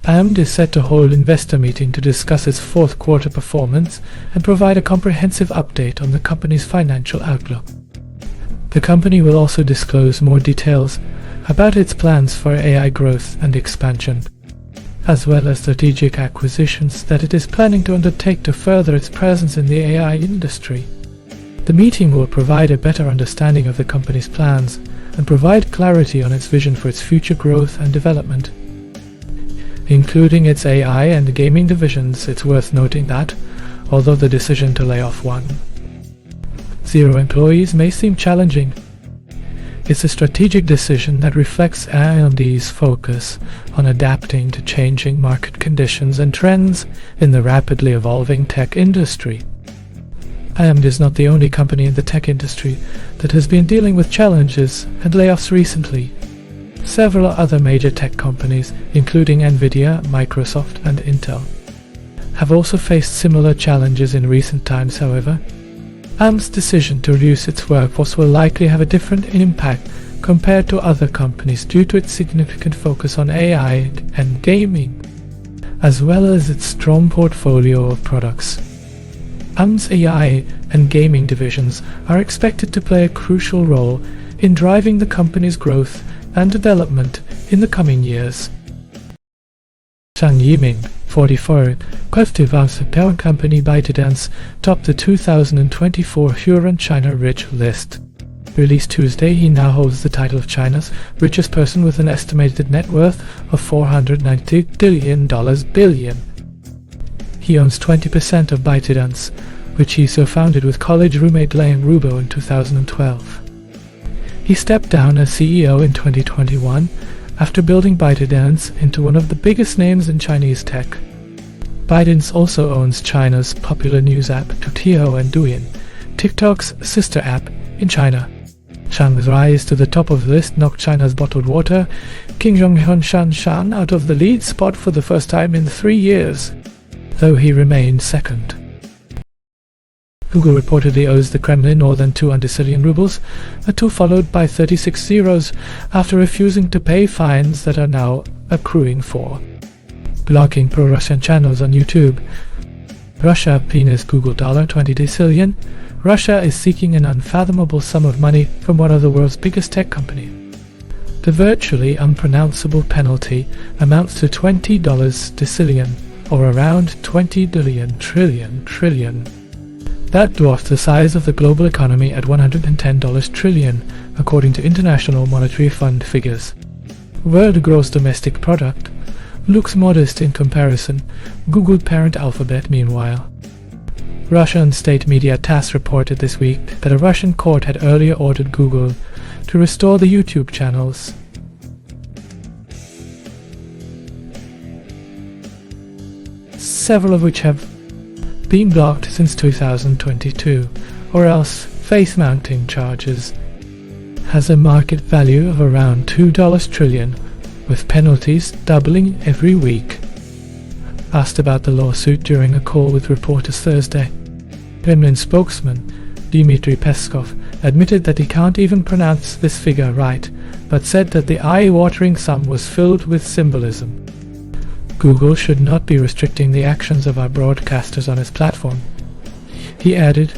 AMD is set to hold an investor meeting to discuss its fourth quarter performance and provide a comprehensive update on the company's financial outlook. The company will also disclose more details about its plans for AI growth and expansion, as well as strategic acquisitions that it is planning to undertake to further its presence in the AI industry. The meeting will provide a better understanding of the company's plans and provide clarity on its vision for its future growth and development. Including its AI and gaming divisions, it's worth noting that, although the decision to lay off 1,000 employees may seem challenging, it's a strategic decision that reflects AMD's focus on adapting to changing market conditions and trends in the rapidly evolving tech industry. AMD is not the only company in the tech industry that has been dealing with challenges and layoffs recently. Several other major tech companies, including Nvidia, Microsoft, and Intel, have also faced similar challenges in recent times. However, AMD's decision to reduce its workforce will likely have a different impact compared to other companies due to its significant focus on AI and gaming, as well as its strong portfolio of products. AMD's AI and gaming divisions are expected to play a crucial role in driving the company's growth and development in the coming years. Zhang Yiming, 44, executive of the parent company ByteDance, topped the 2024 Huron China Rich list. Released Tuesday, he now holds the title of China's richest person with an estimated net worth of $490 billion. He owns 20% of ByteDance, which he co-founded with college roommate Liang Rubo in 2012. He stepped down as CEO in 2021 after building ByteDance into one of the biggest names in Chinese tech. ByteDance also owns China's popular news app Tutio and Douyin, TikTok's sister app in China. Zhang's rise to the top of the list knocked China's bottled water King Zhonghuan out of the lead spot for the first time in 3 years, though he remained second. Google reportedly owes the Kremlin more than 200 billion rubles, a 2 followed by 36 zeros, after refusing to pay fines that are now accruing for blocking pro-Russian channels on YouTube. Russia penis Google $20 billion. Russia is seeking an unfathomable sum of money from one of the world's biggest tech companies. The virtually unpronounceable penalty amounts to $20 decillion, or around 20 billion trillion. That dwarfs the size of the global economy at $110 trillion, according to International Monetary Fund figures. World gross domestic product looks modest in comparison. Google parent Alphabet, meanwhile. Russian state media TASS reported this week that a Russian court had earlier ordered Google to restore the YouTube channels. Several of which have been blocked since 2022, or else face mounting charges. Has a market value of around $2 trillion, with penalties doubling every week. Asked about the lawsuit during a call with reporters Thursday, Kremlin spokesman Dmitry Peskov admitted that he can't even pronounce this figure right, but said that the eye-watering sum was filled with symbolism. Google should not be restricting the actions of our broadcasters on its platform. He added,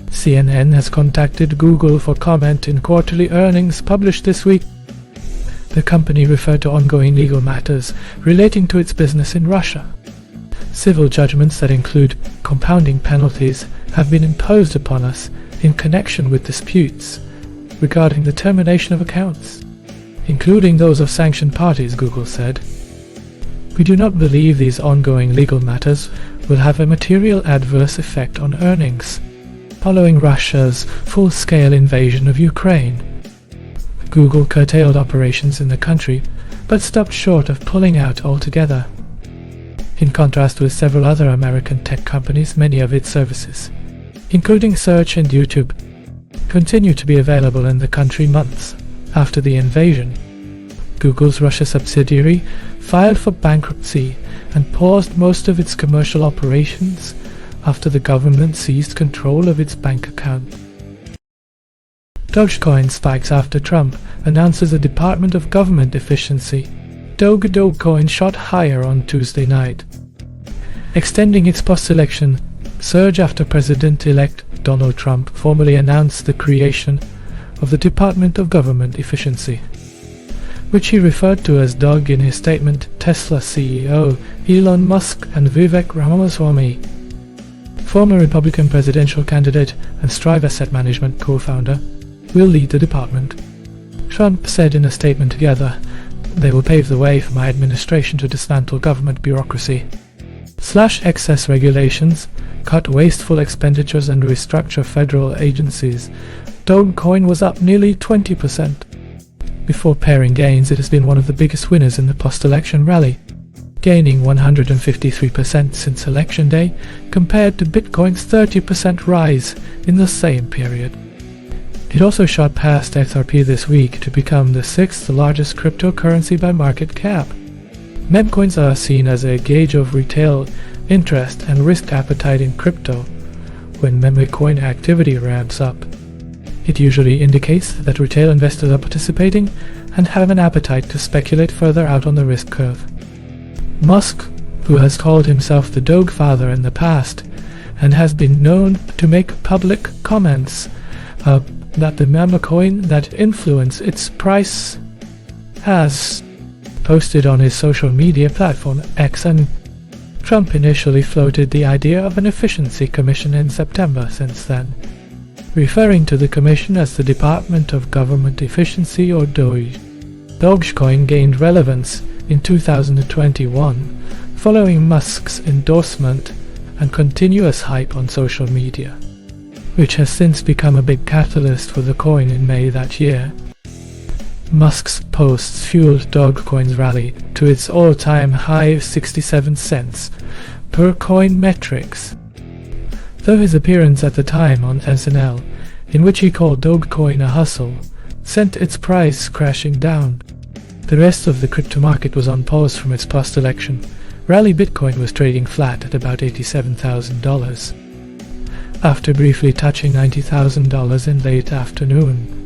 CNN has contacted Google for comment in quarterly earnings published this week. The company referred to ongoing legal matters relating to its business in Russia. Civil judgments that include compounding penalties have been imposed upon us in connection with disputes regarding the termination of accounts, including those of sanctioned parties, Google said. We do not believe these ongoing legal matters will have a material adverse effect on earnings following Russia's full-scale invasion of Ukraine. Google curtailed operations in the country, but stopped short of pulling out altogether. In contrast with several other American tech companies, many of its services, including search and YouTube, continue to be available in the country months after the invasion. Google's Russia subsidiary filed for bankruptcy and paused most of its commercial operations after the government seized control of its bank account. Dogecoin spikes after Trump announces a Department of Government efficiency. Dogecoin shot higher on Tuesday night, extending its post-election surge after President-elect Donald Trump formally announced the creation of the Department of Government Efficiency, which he referred to as DOGE in his statement. Tesla CEO Elon Musk and Vivek Ramaswamy, former Republican presidential candidate and Strive Asset Management co-founder, will lead the department. Trump said in a statement together, "They will pave the way for my administration to dismantle government bureaucracy, slash excess regulations, cut wasteful expenditures and restructure federal agencies." Dogecoin was up nearly 20%. Before pairing gains, it has been one of the biggest winners in the post-election rally, gaining 153% since election day, compared to Bitcoin's 30% rise in the same period. It also shot past XRP this week to become the sixth largest cryptocurrency by market cap. Memcoins are seen as a gauge of retail interest and risk appetite in crypto. When memecoin activity ramps up, it usually indicates that retail investors are participating and have an appetite to speculate further out on the risk curve. Musk, who has called himself the Doge father in the past and has been known to make public comments that the memecoin that influence its price, has posted on his social media platform X, and Trump initially floated the idea of an efficiency commission in September since then, referring to the commission as the Department of Government Efficiency or DOGE. Dogecoin gained relevance in 2021 following Musk's endorsement and continuous hype on social media, which has since become a big catalyst for the coin in May that year. Musk's posts fueled Dogecoin's rally to its all-time high of 67 cents per coin metrics, though his appearance at the time on SNL, in which he called Dogecoin a hustle, sent its price crashing down. The rest of the crypto market was on pause from its post-election rally. Bitcoin was trading flat at about $87,000, after briefly touching $90,000 in late afternoon.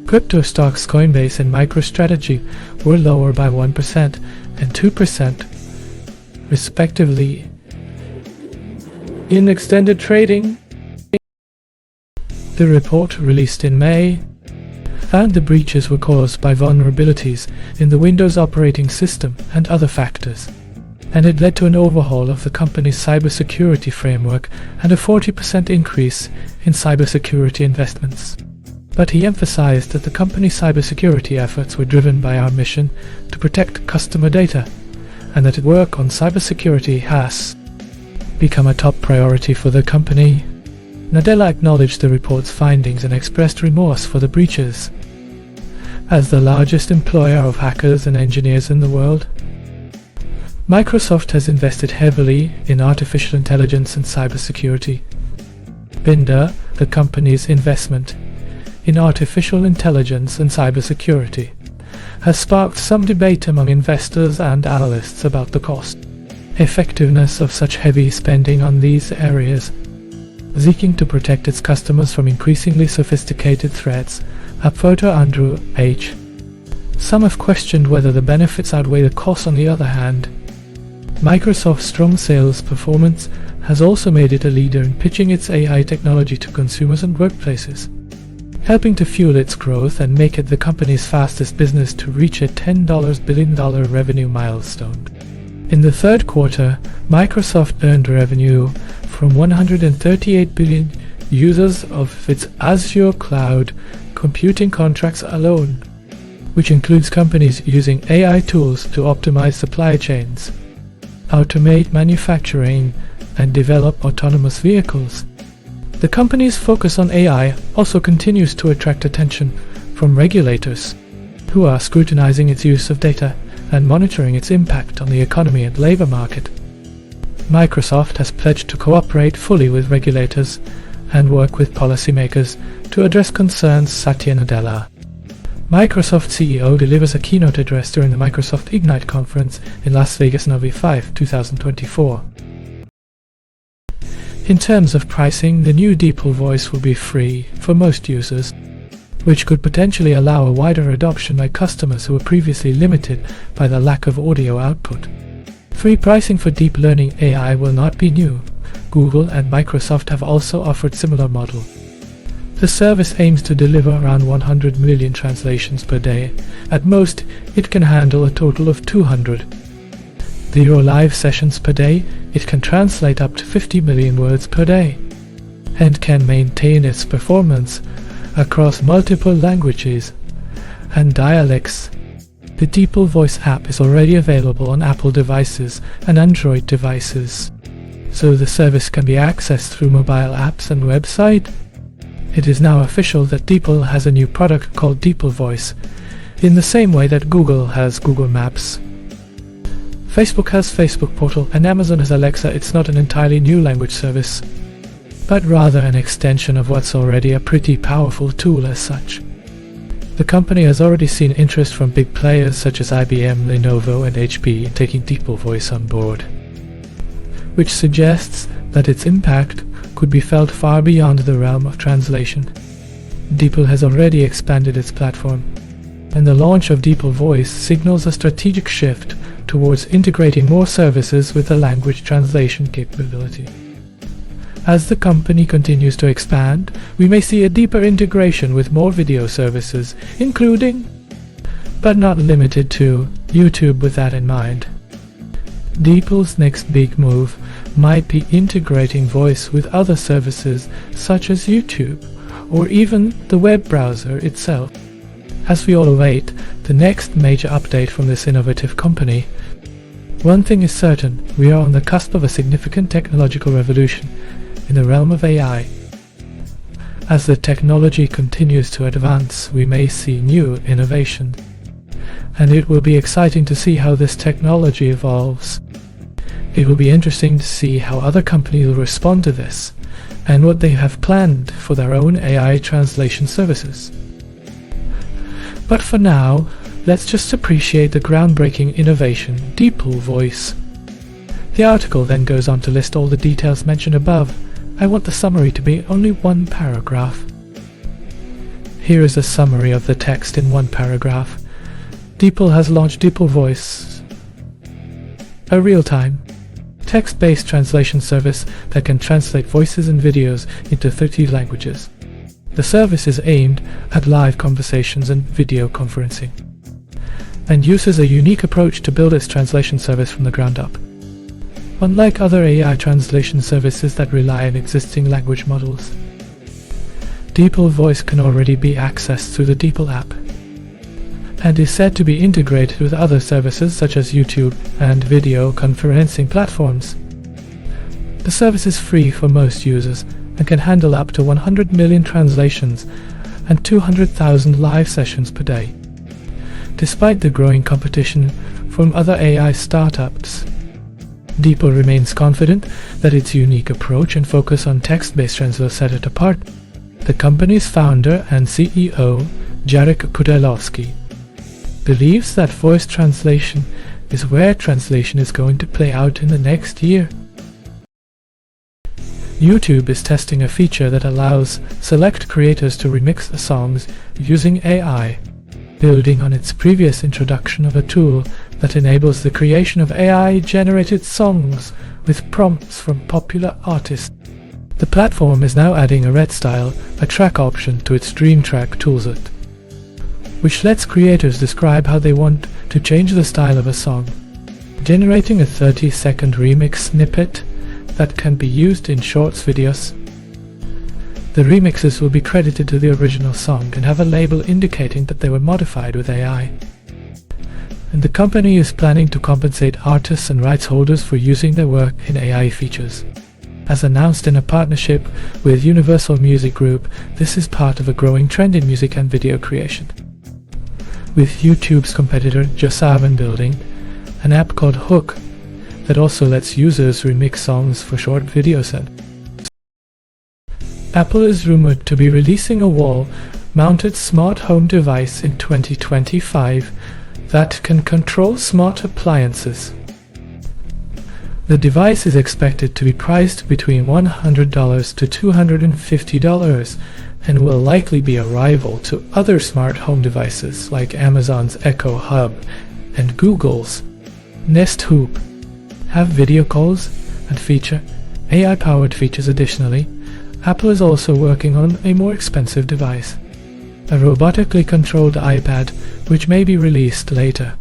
Crypto stocks Coinbase and MicroStrategy were lower by 1% and 2%, respectively, in extended trading. The report, released in May, found the breaches were caused by vulnerabilities in the Windows operating system and other factors, and it led to an overhaul of the company's cybersecurity framework and a 40% increase in cybersecurity investments. But he emphasized that the company's cybersecurity efforts were driven by our mission to protect customer data, and that work on cybersecurity has become a top priority for the company. Nadella acknowledged the report's findings and expressed remorse for the breaches. As the largest employer of hackers and engineers in the world, Microsoft has invested heavily in artificial intelligence and cybersecurity. Binder, the company's investment in artificial intelligence and cybersecurity, has sparked some debate among investors and analysts about the cost effectiveness of such heavy spending on these areas, seeking to protect its customers from increasingly sophisticated threats. Upvoter Andrew H. Some have questioned whether the benefits outweigh the costs. On the other hand, Microsoft's strong sales performance has also made it a leader in pitching its AI technology to consumers and workplaces, helping to fuel its growth and make it the company's fastest business to reach a $10 billion revenue milestone. In the third quarter, Microsoft earned revenue from 138 billion users of its Azure cloud computing contracts alone, which includes companies using AI tools to optimize supply chains, automate manufacturing, and develop autonomous vehicles. The company's focus on AI also continues to attract attention from regulators, who are scrutinizing its use of data and monitoring its impact on the economy and labor market. Microsoft has pledged to cooperate fully with regulators and work with policymakers to address concerns. Satya Nadella, Microsoft CEO, delivers a keynote address during the Microsoft Ignite conference in Las Vegas, November 5, 2024. In terms of pricing, the new DeepL Voice will be free for most users. which could potentially allow a wider adoption by customers who were previously limited by the lack of audio output. Free pricing for deep learning AI will not be new. Google and Microsoft have also offered similar model. The service aims to deliver around 100 million translations per day. At most, it can handle a total of 200. 0 live sessions per day, it can translate up to 50 million words per day, and can maintain its performance across multiple languages and dialects. The DeepL Voice app is already available on Apple devices and Android devices, so the service can be accessed through mobile apps and website. It is now official that DeepL has a new product called DeepL Voice, in the same way that Google has Google Maps. Facebook has Facebook Portal and Amazon has Alexa. It's not an entirely new language service, but rather an extension of what's already a pretty powerful tool as such. The company has already seen interest from big players such as IBM, Lenovo and HP in taking DeepL Voice on board, which suggests that its impact could be felt far beyond the realm of translation. DeepL has already expanded its platform, and the launch of DeepL Voice signals a strategic shift towards integrating more services with a language translation capability. As the company continues to expand, we may see a deeper integration with more video services, including, but not limited to, YouTube with that in mind. DeepL's next big move might be integrating voice with other services such as YouTube, or even the web browser itself. As we all await the next major update from this innovative company, one thing is certain: we are on the cusp of a significant technological revolution in the realm of AI. As the technology continues to advance, we may see new innovations, and it will be exciting to see how this technology evolves. It will be interesting to see how other companies will respond to this, and what they have planned for their own AI translation services. But for now, let's just appreciate the groundbreaking innovation, DeepL Voice. The article then goes on to list all the details mentioned above. I want the summary to be only one paragraph. Here is a summary of the text in one paragraph. DeepL has launched DeepL Voice, a real-time, text-based translation service that can translate voices and videos into 30 languages. The service is aimed at live conversations and video conferencing, and uses a unique approach to build its translation service from the ground up. Unlike other AI translation services that rely on existing language models, DeepL Voice can already be accessed through the DeepL app, and is said to be integrated with other services such as YouTube and video conferencing platforms. The service is free for most users and can handle up to 100 million translations and 200,000 live sessions per day. Despite the growing competition from other AI startups, DeepL remains confident that its unique approach and focus on text-based translation set it apart. The company's founder and CEO, Jarek Pudelowski, believes that voice translation is where translation is going to play out in the next year. YouTube is testing a feature that allows select creators to remix songs using AI, building on its previous introduction of a tool that enables the creation of AI-generated songs with prompts from popular artists. The platform is now adding a red style, a track option, to its Dream Track toolset, which lets creators describe how they want to change the style of a song, generating a 30-second remix snippet that can be used in shorts videos. The remixes will be credited to the original song and have a label indicating that they were modified with AI. And the company is planning to compensate artists and rights holders for using their work in AI features. As announced in a partnership with Universal Music Group, this is part of a growing trend in music and video creation, with YouTube's competitor JustSavan building an app called Hook that also lets users remix songs for short video sets. Apple is rumored to be releasing a wall-mounted smart home device in 2025 that can control smart appliances. The device is expected to be priced between $100 to $250, and will likely be a rival to other smart home devices like Amazon's Echo Hub and Google's Nest Hoop. Have video calls and feature AI-powered features. Additionally, Apple is also working on a more expensive device, a robotically controlled iPad, which may be released later.